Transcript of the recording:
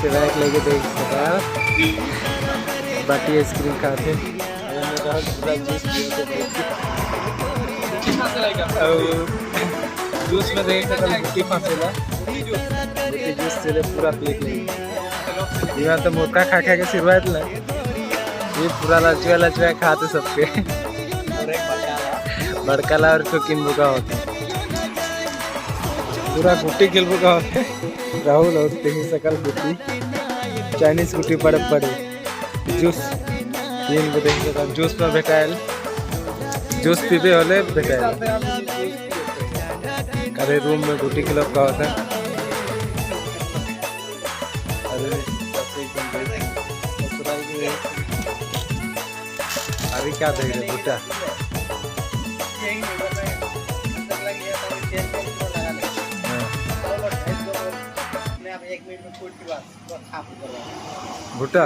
से बैग लेके देख सकता है बाटी आइसक्रीम खाते जूस में देख सकता गुटी फंसेला गुटी जूस से पूरा पी यहाँ तो मोटा खा खा के सिरवात ला ये पूरा लचुआ खाते सबके बड़काला और कुकिंग बुका होता पूरा गुटी खेल बुका होता राहुल और तेही सकल गुटी चाइनीज गुटी बड़े बड़े जूस तीन को देख सकता जूस में भेटाइल जूस पीबे होले भेटाइल अरे रूम में गुटी खिलो का होता अरे अरे क्या देख रहे गुटा भुट्टा